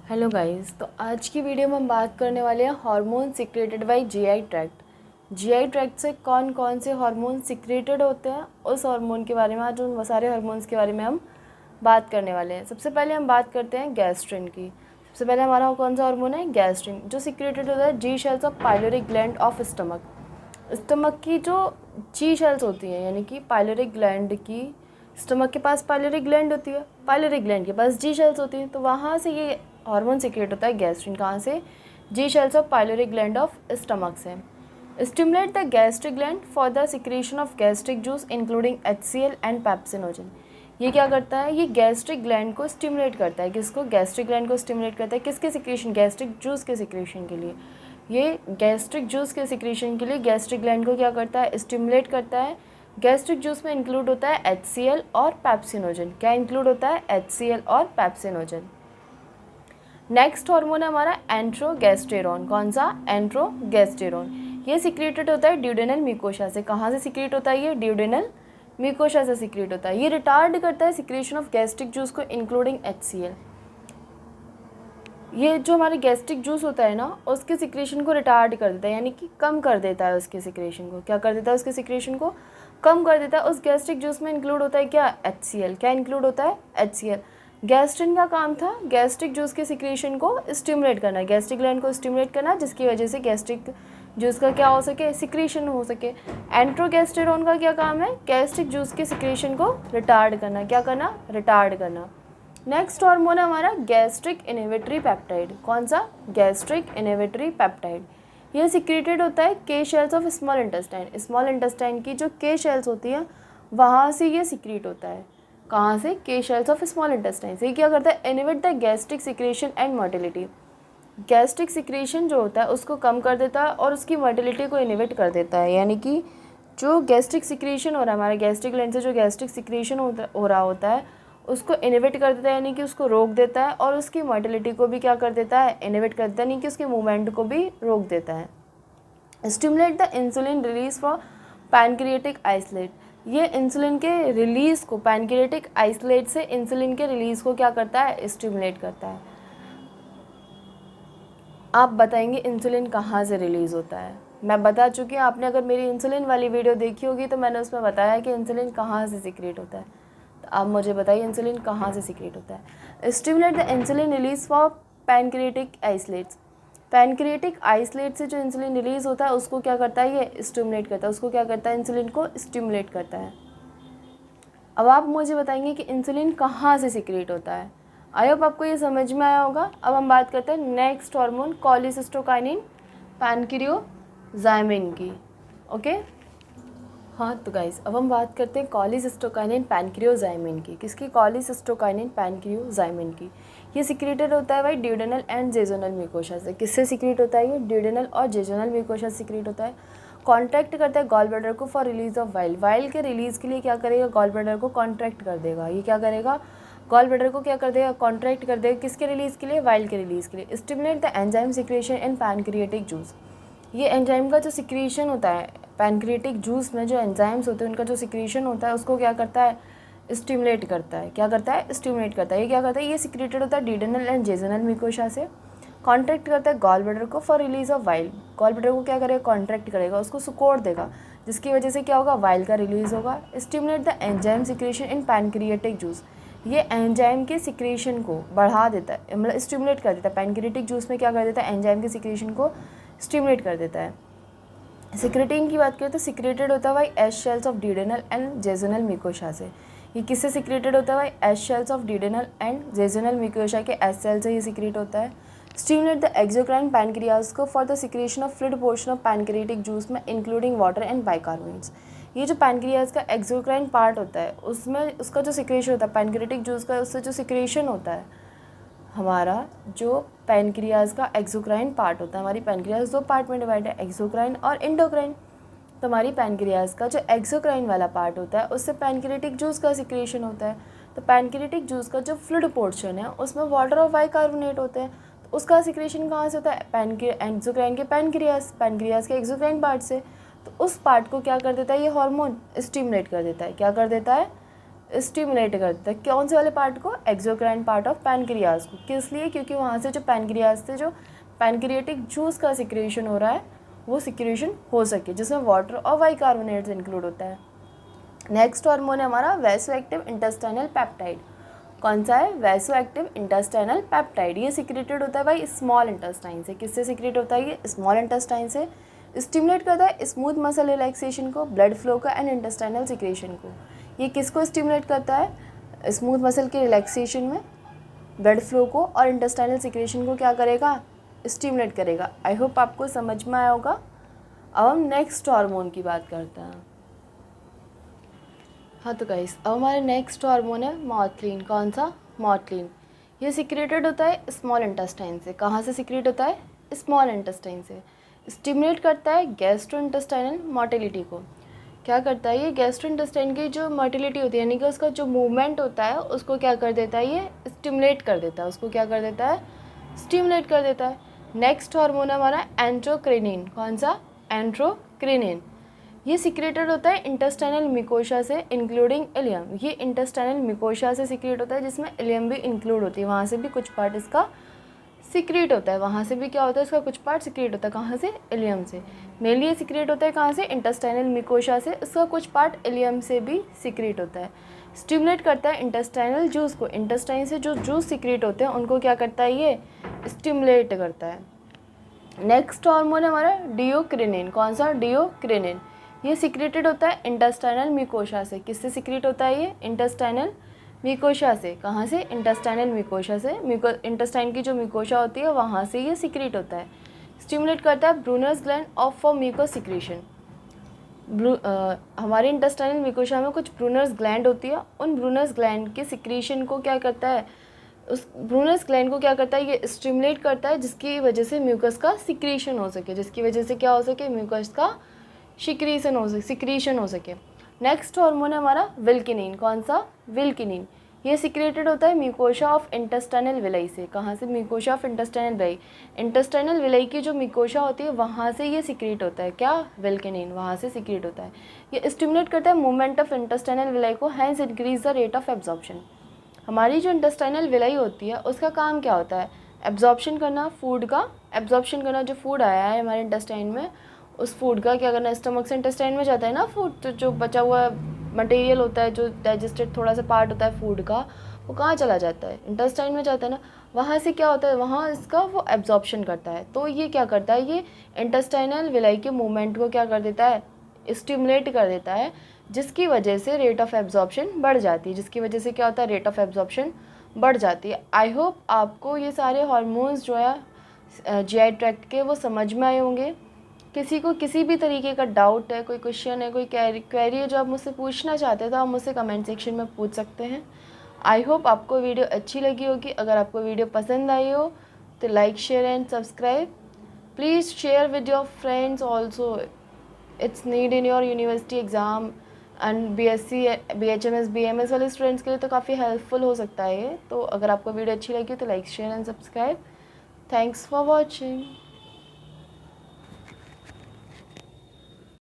Hello guys, तो आज की वीडियो में हम बात करने वाले हैं hormone secreted by GI tract. GI tract से कौन कौन से हार्मोन सिक्रेटेड होते हैं, उस हार्मोन के बारे में, आज उन सारे हार्मोन्स के बारे में हम बात करने वाले हैं। सबसे पहले हम बात करते हैं गैस्ट्रिन की। सबसे पहले हमारा कौन सा हार्मोन है? गैस्ट्रिन, जो सिक्रेटेड होता है G cells of pyloric gland of stomach. Stomach की जो जी शेल्स होती हैं, यानी कि पाइलोरी ग्लैंड की, स्टमक के पास पाइलोरी ग्लैंड होती है, पाइलोरी ग्लैंड के पास जी शेल्स होती हैं, तो वहाँ से ये हार्मोन सिक्रेट होता है गैस्ट्रिन। कहाँ से? G cells of pyloric gland of stomach से। Stimulate the gastric gland for the secretion of gastric juice including HCl and pepsinogen. ये क्या करता है? ये गैस्ट्रिक ग्लैंड को स्टिमुलेट करता है। किसको? गैस्ट्रिक ग्लैंड को स्टिमुलेट करता है। किसके सिक्रेशन? गैस्ट्रिक जूस के सिक्रेशन के लिए। ये गैस्ट्रिक जूस के सिक्रेशन के लिए गैस्ट्रिक ग्लैंड को क्या करता है? स्टिमुलेट करता है। गैस्ट्रिक जूस में इंक्लूड होता है HCl और पेप्सिनोजन। क्या इंक्लूड होता है? HCl और पेप्सिनोजन। नेक्स्ट हार्मोन है हमारा एंट्रोगेस्टेरोन। कौन सा? एंट्रोगेस्टेरोन। ये सिक्रेटेड होता है ड्यूडेनल म्यूकोसा से। कहाँ से सिक्रेट होता है? ये ड्यूडेनल म्यूकोसा से सिक्रेट होता है। ये रिटार्ड करता है सिक्रेशन ऑफ गैस्ट्रिक जूस को इंक्लूडिंग HCl। ये जो हमारे गैस्ट्रिक जूस होता है ना, उसके सिक्रेशन को रिटार्ड कर देता है, यानी कि कम कर देता है उसके सिक्रेशन को। क्या कर देता है? उसके सिक्रेशन को कम कर देता है। उस गैस्ट्रिक जूस में इंक्लूड होता है क्या? HCl। क्या इंक्लूड होता है? HCl। गैस्ट्रिन का काम था गैस्ट्रिक जूस के सिक्रेशन को स्टिमुलेट करना, गैस्ट्रिक ग्लैंड को स्टिमुलेट करना, जिसकी वजह से गैस्ट्रिक जूस का क्या हो सके? सिक्रेशन हो सके। एंट्रोगेस्टेरोन का क्या काम है? गैस्ट्रिक जूस के सिक्रेशन को रिटार्ड करना। क्या करना? रिटार्ड करना। नेक्स्ट हार्मोन है हमारा गैस्ट्रिक इनहिबिटरी पेप्टाइड। कौन सा? Gastric inhibitory peptide. यह सिक्रेटेड होता है के shells of small intestine. Small intestine की जो के शेल्स होती हैं, वहाँ से ये सिक्रेट होता है। कहाँ से? के शेल्स ऑफ स्मॉल इंटेस्टाइन से। क्या करता है? Inhibit the gastric secretion and motility. Gastric secretion जो होता है उसको कम कर देता है और उसकी मोटिलिटी को इनहिबिट कर देता है। यानी कि जो गैस्ट्रिक सिक्रेशन हो रहा है हमारे गैस्ट्रिक ग्लैंड से, जो गैस्ट्रिक सिक्रेशन हो रहा होता है, उसको इनहिबिट कर देता है, यानी कि उसको रोक देता है। और उसकी मोटिलिटी को भी क्या कर देता है? इनहिबिट कर देता है, यानी कि उसके मूवमेंट को भी रोक देता है। Stimulate the insulin release for pancreatic isolate. ये इंसुलिन के रिलीज़ को, पैनक्रिएटिक आइसोलेट से इंसुलिन के रिलीज़ को क्या करता है? स्टिमुलेट करता है। आप बताएंगे इंसुलिन कहाँ से रिलीज़ होता है? मैं बता चुकी हूँ, आपने अगर मेरी इंसुलिन वाली वीडियो देखी होगी तो मैंने उसमें बताया कि इंसुलिन कहाँ से सिक्रेट होता है। तो आप मुझे बताइए इंसुलिन कहाँ से सिक्रेट होता है? Stimulate the insulin release for pancreatic isolates. Pancreatic isolate से जो इंसुलिन रिलीज़ होता है उसको क्या करता है? ये स्टिमुलेट करता है। उसको क्या करता है? इंसुलिन को स्टिमुलेट करता है। अब आप मुझे बताएंगे कि इंसुलिन कहाँ से सिक्रेट होता है। आई होप आपको ये समझ में आया होगा। अब हम बात करते हैं नेक्स्ट हार्मोन कोलिसिस्टोकाइनिन पैनक्रियोजाइमिन की। ओके, हाँ तो गाइस, अब हम बात करते हैं कोलिसिस्टोकाइनिन पैनक्रियोजाइमिन की। किसकी? कोलिसिस्टोकाइनिन पैनक्रियोजाइमिन की। ये सिक्रेटेड होता है भाई ड्यूडेनल एंड जेजोनल म्यूकोसा से। किससे सिक्रेट होता है? ये ड्यूडेनल और जेजोनल म्यूकोसा से सिक्रेट होता है। कॉन्ट्रैक्ट करता है गॉल ब्लैडर को for release of while. While के रिलीज़ के लिए क्या करेगा? गॉल ब्लैडर को कॉन्ट्रैक्ट कर देगा। ये क्या करेगा? गॉल ब्लैडर को क्या कर देगा? कॉन्ट्रैक्ट कर देगा। किसके रिलीज़ के लिए? वाइल के रिलीज़ के लिए। Stimulate the enzyme secretion in pancreatic juice. ये एंजाइम का जो सिक्रेशन होता है पैनक्रिएटिक जूस में, जो एंजाइम्स होते हैं उनका जो सिक्रेशन होता है उसको क्या करता है? स्टिमुलेट करता है। क्या करता है? स्टिमुलेट करता है। ये क्या करता है? ये सिक्रेटेड होता है ड्यूडेनल एंड जेजोनल म्यूकोसा से। कॉन्ट्रैक्ट करता है गॉल ब्लैडर को for release of bile. Gall bladder को क्या करेगा? कॉन्ट्रैक्ट करेगा, उसको सुकोड़ देगा, जिसकी वजह से क्या होगा? वाइल का रिलीज़ होगा। Stimulate the enzyme secretion in pancreatic juice. ये एंजाइम के सिक्रेशन को बढ़ा देता है, मतलब स्टिमुलेट कर देता है। पैनक्रिएटिक जूस में क्या कर देता है? एंजाइम के सिक्रेशन को स्टिमुलेट कर देता है। सिक्रेटिंग की बात करें तो सिक्रेटेड होता है भाई S cells of duodenal and jejunal mucosa से। ये किससे सिक्रेटेड होता है भाई? S cells of duodenal and jejunal mucosa के एस सेल से ये सिक्रेट होता है। स्टिमुलेट द एक्सोक्राइन पैनक्रियाज को for the secretion of fluid portion of pancreatic juice में इंक्लूडिंग वाटर एंड बाइकार्बोनेट्स। ये जो पैनक्रियाज का एक्सोक्राइन पार्ट होता है उसमें उसका जो सिक्रेशन होता है पैनक्रिएटिक जूस का, उससे जो सिक्रेशन होता है हमारा, जो पैनक्रियाज का एक्सोक्राइन पार्ट होता है, हमारी पैनक्रियाज दो पार्ट में डिवाइड है, एक्सोक्राइन और इंडोक्राइन। तो हमारी पैनक्रियाज का जो एक्सोक्राइन वाला पार्ट होता है उससे पैनक्रिएटिक जूस का सिक्रेशन होता है। तो पैनक्रिएटिक जूस का जो फ्लूइड पोर्शन है उसमें वाटर और बाइकार्बोनेट होते हैं, तो उसका सिक्रेशन कहाँ से होता है? एक्सोक्राइन के पैनक्रियाज के एक्सोक्राइन पार्ट से। तो उस पार्ट को क्या कर देता है? ये हार्मोन स्टिमुलेट कर देता है। क्या कर देता है? स्टिमुलेट करता है कौन से वाले पार्ट को, एक्सोक्राइन पार्ट ऑफ पैनक्रियाज को। किस लिए, क्योंकि वहाँ से जो पैनक्रियाज से जो पैनक्रियाटिक जूस का सिक्रेशन हो रहा है वो सिक्रेशन हो सके, जिसमें वाटर और बाइकार्बोनेट्स इंक्लूड होता है। नेक्स्ट हार्मोन है हमारा वैसो एक्टिव इंटेस्टाइनल पेप्टाइड। कौन सा है, वैसो एक्टिव इंटेस्टाइनल पेप्टाइड। ये सिक्रेटेड होता है भाई स्मॉल इंटेस्टाइन से। किससे सिक्रेट होता है ये, स्मॉल इंटेस्टाइन से। स्टिमुलेट करता है स्मूथ मसल रिलैक्सेशन को, ब्लड फ्लो का एंड इंटेस्टाइनल सिक्रेशन को। ये किसको स्टिमुलेट करता है, स्मूथ मसल के रिलैक्सेशन में, ब्लड फ्लो को और इंटेस्टाइनल सिक्रेशन को क्या करेगा, स्टिमुलेट करेगा। आई होप आपको समझ में आया होगा। अब हम नेक्स्ट हार्मोन की बात करते हैं। हाँ तो गाइस, अब हमारे नेक्स्ट हार्मोन है मॉर्टिलिन। कौन सा, मॉर्टिलिन। ये सिक्रेटेड होता है स्मॉल इंटेस्टाइन से। कहाँ से सिक्रेट होता है, स्मॉल इंटेस्टाइन से। स्टिमुलेट करता है गैस्ट्रोइंटेस्टाइनल मोटिलिटी को। क्या करता है ये, गैस्ट्रोइंटेस्टाइन की जो मोटिलिटी होती है यानी कि उसका जो मूवमेंट होता है उसको क्या कर देता है, ये स्टिमुलेट कर देता है। उसको क्या कर देता है, स्टिमुलेट कर देता है। नेक्स्ट हार्मोन है हमारा एंट्रोक्रिनिन। कौन सा, एंट्रोक्रिनिन। ये सिक्रेटेड होता है इंटेस्टाइनल मिकोशा से इंक्लूडिंग इलियम। ये इंटेस्टाइनल मिकोशा से सिक्रेट होता है जिसमें इलियम भी इंक्लूड होती है। वहाँ से भी कुछ पार्ट इसका सिक्रेट होता है। वहाँ से भी क्या होता है, इसका कुछ पार्ट सिक्रेट होता है। कहाँ से, इलियम से। मेनली ये सिक्रेट होता है कहाँ से, इंटेस्टाइनल मिकोशा से। इसका कुछ पार्ट इलियम से भी सिक्रेट होता है। स्टिमुलेट करता है इंटेस्टाइनल जूस को। इंटेस्टाइन से जो जूस सिक्रेट होते हैं उनको क्या करता है, ये स्टिमुलेट करता है। नेक्स्ट हार्मोन है हमारा डियोक्रिनिन। कौन सा, डियोक्रिनिन। ये सिक्रेटेड होता है इंटेस्टाइनल मिकोशा से। किससे सिक्रेट होता है ये, इंटेस्टाइनल मिकोशा से। कहाँ से, इंटेस्टाइनल मिकोशा से। इंटेस्टाइन की जो मिकोशा होती है वहाँ से ये सिक्रेट होता है। स्टिमुलेट करता है Brunner's gland of for mucus secretion. हमारे इंटेस्टाइनल मिकोशा में कुछ ब्रूनर्स ग्लैंड होती है। उन ब्रूनर्स ग्लैंड के सिक्रेशन को क्या करता है, उस ब्रूनर्स ग्लैंड को क्या करता है, ये स्टिमुलेट करता है जिसकी वजह से म्यूकस का सिक्रेशन हो सके। जिसकी वजह से क्या हो सके, म्यूकस का सिक्रीशन हो सके। नेक्स्ट हार्मोन है हमारा विल्किनिन। कौन सा, विल्किनिन। ये सिक्रेटेड होता है म्यूकोशा ऑफ इंटेस्टाइनल विलाई से। कहाँ से, mucosa of intestinal villi. Intestinal villi की जो म्यूकोशा होती है वहाँ से ये सिक्रेट होता है। क्या, विल्किनिन, वहाँ से सिक्रेट होता है। ये स्टिमुलेट करता है मूवमेंट ऑफ इंटेस्टाइनल विलाई को, hence increase the rate of absorption. हमारी जो इंटेस्टाइनल विलाई होती है उसका काम क्या होता है, एब्जॉर्प्शन करना, फूड का एब्जॉर्प्शन करना। जो फूड आया है हमारे इंटेस्टाइन में उस फूड का क्या करना, स्टमक से इंटेस्टाइन में जाता है ना फूड, तो जो बचा हुआ मटेरियल होता है, जो डाइजेस्टेड थोड़ा सा पार्ट होता है फूड का, वो कहाँ चला जाता है, इंटेस्टाइन में जाता है ना। वहाँ से क्या होता है, वहाँ इसका वो एब्जॉर्प्शन करता है। तो ये क्या करता है, ये इंटेस्टाइनल विलाई के मूवमेंट को क्या कर देता है, स्टिमुलेट कर देता है, जिसकी वजह से रेट ऑफ एब्जॉर्प्शन बढ़ जाती है। जिसकी वजह से क्या होता है, रेट ऑफ एब्जॉर्प्शन बढ़ जाती है। आई होप आपको ये सारे हार्मोन्स जो है जीआई ट्रैक्ट के वो समझ में आए होंगे। किसी को किसी भी तरीके का डाउट है, कोई क्वेश्चन है, कोई क्वेरी है जो आप मुझसे पूछना चाहते हैं तो आप मुझसे कमेंट सेक्शन में पूछ सकते हैं। आई होप आपको वीडियो अच्छी लगी होगी। अगर आपको वीडियो पसंद आई हो तो like, share and subscribe. Please share with your friends also. It's need in your university exam and BSc BHMS BMS वाले स्टूडेंट्स के लिए तो काफ़ी हेल्पफुल हो सकता है ये। तो अगर आपको वीडियो अच्छी लगी तो like, share and subscribe. Thanks for watching.